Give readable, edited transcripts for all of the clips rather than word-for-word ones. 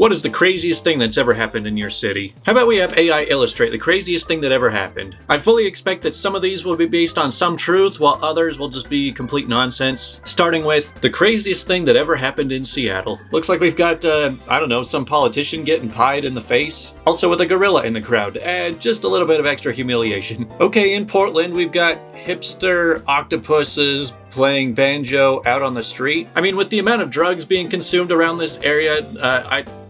What is the craziest thing that's ever happened in your city? How about we have AI illustrate the craziest thing that ever happened? I fully expect that some of these will be based on some truth, while others will just be complete nonsense. Starting with the craziest thing that ever happened in Seattle. Looks like we've got, I don't know, some politician getting pied in the face. Also with a gorilla in the crowd to add just a little bit of extra humiliation. Okay, in Portland, we've got hipster octopuses playing banjo out on the street. I mean, with the amount of drugs being consumed around this area,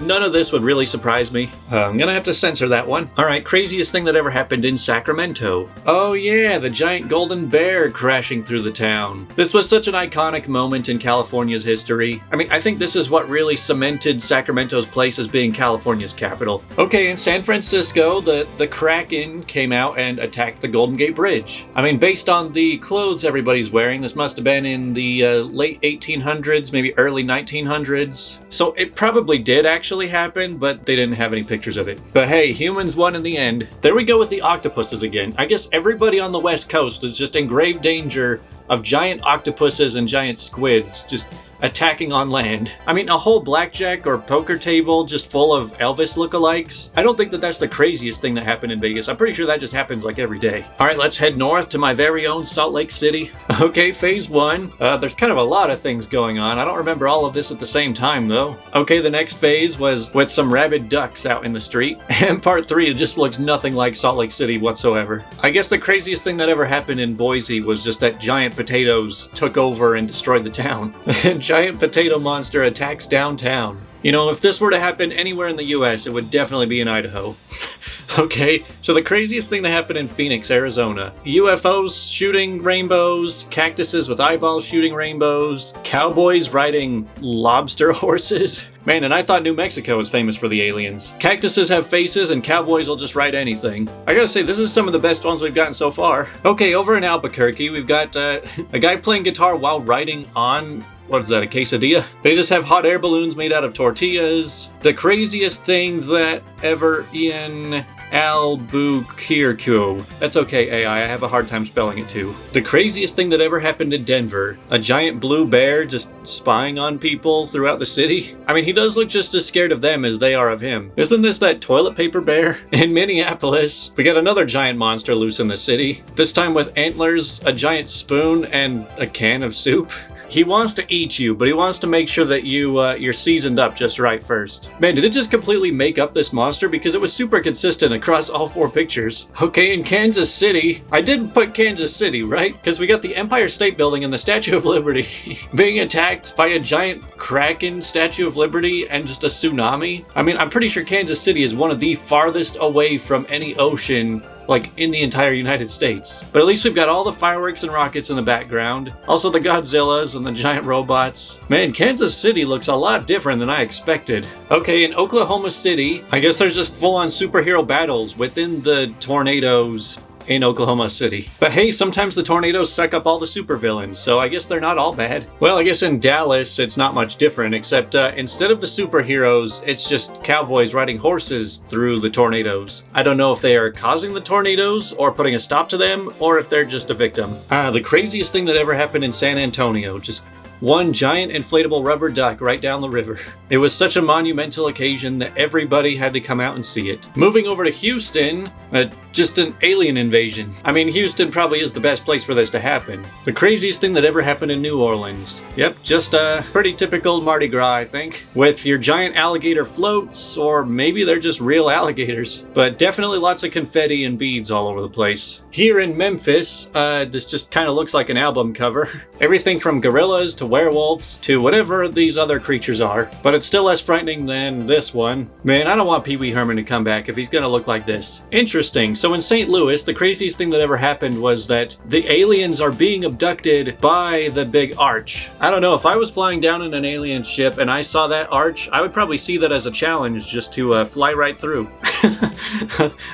none of this would really surprise me. I'm gonna have to censor that one. Alright, craziest thing that ever happened in Sacramento. Oh yeah, the giant golden bear crashing through the town. This was such an iconic moment in California's history. I mean, I think this is what really cemented Sacramento's place as being California's capital. Okay, in San Francisco, the Kraken came out and attacked the Golden Gate Bridge. I mean, based on the clothes everybody's wearing, this must have been in the late 1800s, maybe early 1900s. So it probably did actually happen, but they didn't have any pictures of it. But hey, humans won in the end. There we go with the octopuses again. I guess everybody on the West Coast is just in grave danger of giant octopuses and giant squids just attacking on land. I mean, a whole blackjack or poker table just full of Elvis lookalikes. I don't think that that's the craziest thing that happened in Vegas. I'm pretty sure that just happens like every day. All right, let's head north to my very own Salt Lake City. Okay, phase one. There's kind of a lot of things going on. I don't remember all of this at the same time though. Okay, the next phase was with some rabid ducks out in the street. And part three, it just looks nothing like Salt Lake City whatsoever. I guess the craziest thing that ever happened in Boise was just that giant potatoes took over and destroyed the town. Giant potato monster attacks downtown. You know, if this were to happen anywhere in the US, it would definitely be in Idaho. Okay, so the craziest thing that happened in Phoenix, Arizona. UFOs shooting rainbows, cactuses with eyeballs shooting rainbows, cowboys riding lobster horses. Man, and I thought New Mexico was famous for the aliens. Cactuses have faces and cowboys will just ride anything. I gotta say, this is some of the best ones we've gotten so far. Okay, over in Albuquerque, we've got a guy playing guitar while riding on, what is that, a quesadilla? They just have hot air balloons made out of tortillas. The craziest thing that ever in Albuquerque. That's okay, AI, I have a hard time spelling it too. The craziest thing that ever happened in Denver. A giant blue bear just spying on people throughout the city. I mean, he does look just as scared of them as they are of him. Isn't this that toilet paper bear? In Minneapolis, we got another giant monster loose in the city. This time with antlers, a giant spoon, and a can of soup. He wants to eat you, but he wants to make sure that you're seasoned up just right first. Man, did it just completely make up this monster? Because it was super consistent across all four pictures. Okay, in Kansas City, I did put Kansas City, right? Because we got the Empire State Building and the Statue of Liberty being attacked by a giant Kraken Statue of Liberty and just a tsunami. I mean, I'm pretty sure Kansas City is one of the farthest away from any ocean like in the entire United States. But at least we've got all the fireworks and rockets in the background. Also the Godzillas and the giant robots. Man, Kansas City looks a lot different than I expected. Okay, in Oklahoma City, I guess there's just full-on superhero battles within the tornadoes in Oklahoma City. But hey, sometimes the tornadoes suck up all the supervillains, so I guess they're not all bad. Well, I guess in Dallas, it's not much different, except instead of the superheroes, it's just cowboys riding horses through the tornadoes. I don't know if they are causing the tornadoes, or putting a stop to them, or if they're just a victim. The craziest thing that ever happened in San Antonio, just one giant inflatable rubber duck right down the river. It was such a monumental occasion that everybody had to come out and see it. Moving over to Houston, just an alien invasion. I mean, Houston probably is the best place for this to happen. The craziest thing that ever happened in New Orleans. Yep, just a pretty typical Mardi Gras, I think. With your giant alligator floats, or maybe they're just real alligators. But definitely lots of confetti and beads all over the place. Here in Memphis, this just kind of looks like an album cover. Everything from gorillas to werewolves to whatever these other creatures are. But it's still less frightening than this one. Man, I don't want Pee Wee Herman to come back if he's gonna look like this. Interesting. So in St. Louis, the craziest thing that ever happened was that the aliens are being abducted by the big arch. I don't know, if I was flying down in an alien ship and I saw that arch, I would probably see that as a challenge just to fly right through.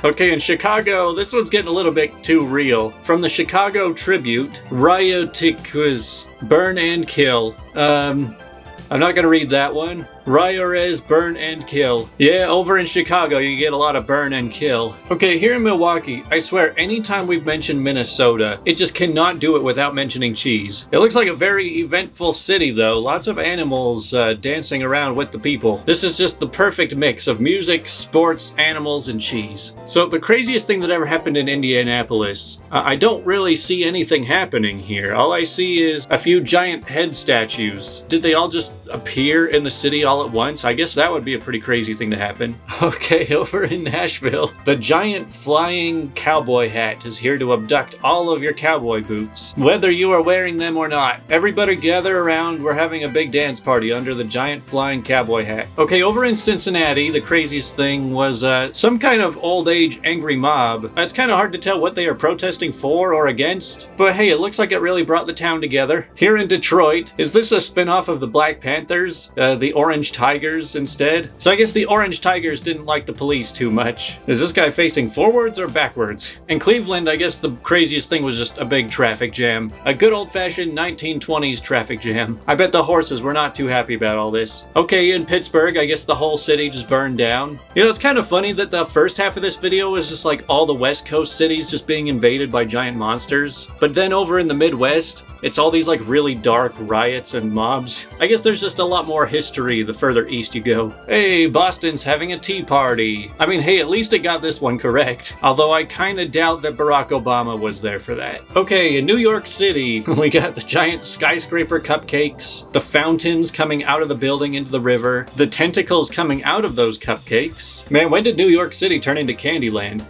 Okay, in Chicago, this one's getting a little bit too real. From the Chicago Tribute, Rioticus, burn and kill. I'm not gonna read that one. Riores, burn and kill. Yeah, over in Chicago, you get a lot of burn and kill. Okay, here in Milwaukee, I swear, anytime we've mentioned Minnesota, it just cannot do it without mentioning cheese. It looks like a very eventful city, though. Lots of animals dancing around with the people. This is just the perfect mix of music, sports, animals, and cheese. So the craziest thing that ever happened in Indianapolis, I don't really see anything happening here. All I see is a few giant head statues. Did they all just appear in the city all at once? I guess that would be a pretty crazy thing to happen. Okay, over in Nashville, the giant flying cowboy hat is here to abduct all of your cowboy boots. Whether you are wearing them or not, everybody gather around. We're having a big dance party under the giant flying cowboy hat. Okay, over in Cincinnati, the craziest thing was some kind of old age angry mob. It's kind of hard to tell what they are protesting for or against, but hey, it looks like it really brought the town together. Here in Detroit, is this a spin-off of the Black Panthers? The Orange Tigers instead? So I guess the Orange Tigers didn't like the police too much. Is this guy facing forwards or backwards? In Cleveland, I guess the craziest thing was just a big traffic jam. A good old-fashioned 1920s traffic jam. I bet the horses were not too happy about all this. Okay, in Pittsburgh, I guess the whole city just burned down. You know, it's kind of funny that the first half of this video was just like all the West Coast cities just being invaded by giant monsters. But then over in the Midwest, it's all these like really dark riots and mobs. I guess there's just a lot more history the further east you go. Hey, Boston's having a tea party. I mean, hey, at least it got this one correct. Although I kind of doubt that Barack Obama was there for that. Okay, in New York City, we got the giant skyscraper cupcakes, the fountains coming out of the building into the river, the tentacles coming out of those cupcakes. Man, when did New York City turn into Candyland?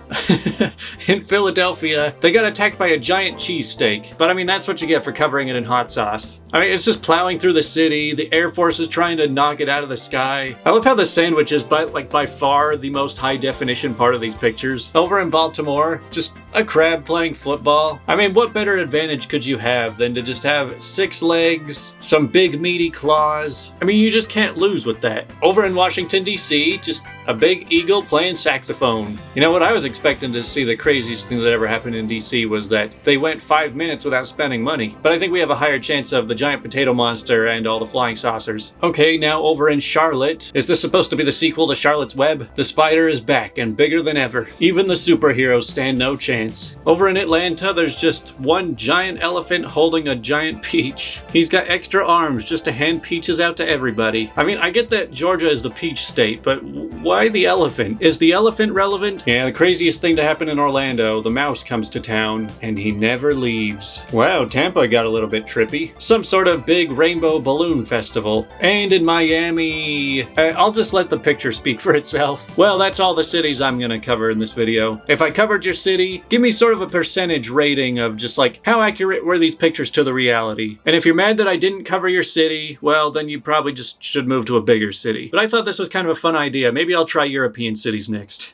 In Philadelphia, they got attacked by a giant cheesesteak. But I mean, that's what you get for covering it in hot sauce. I mean, it's just plowing through the city. The Air Force is trying to knock it out of the sky. I love how the sandwich is by far the most high definition part of these pictures. Over in Baltimore, just a crab playing football. I mean, what better advantage could you have than to just have 6 legs, some big meaty claws? I mean, you just can't lose with that. Over in Washington, D.C., just a big eagle playing saxophone. You know what, I was expecting to see the craziest thing that ever happened in D.C. was that they went 5 minutes without spending money. But I think we have a higher chance of the giant potato monster and all the flying saucers. Okay, now over in Charlotte. Is this supposed to be the sequel to Charlotte's Web? The spider is back and bigger than ever. Even the superheroes stand no chance. Over in Atlanta, there's just one giant elephant holding a giant peach. He's got extra arms just to hand peaches out to everybody. I mean, I get that Georgia is the peach state, but why the elephant? Is the elephant relevant? Yeah, the craziest thing to happen in Orlando, the mouse comes to town and he never leaves. Wow, Tampa got a little bit trippy. Some sort of big rainbow balloon festival. And in Miami, I'll just let the picture speak for itself. Well, that's all the cities I'm gonna cover in this video. If I covered your city, give me sort of a percentage rating of just like how accurate were these pictures to the reality. And if you're mad that I didn't cover your city, well, then you probably just should move to a bigger city. But I thought this was kind of a fun idea. Maybe I'll try European cities next.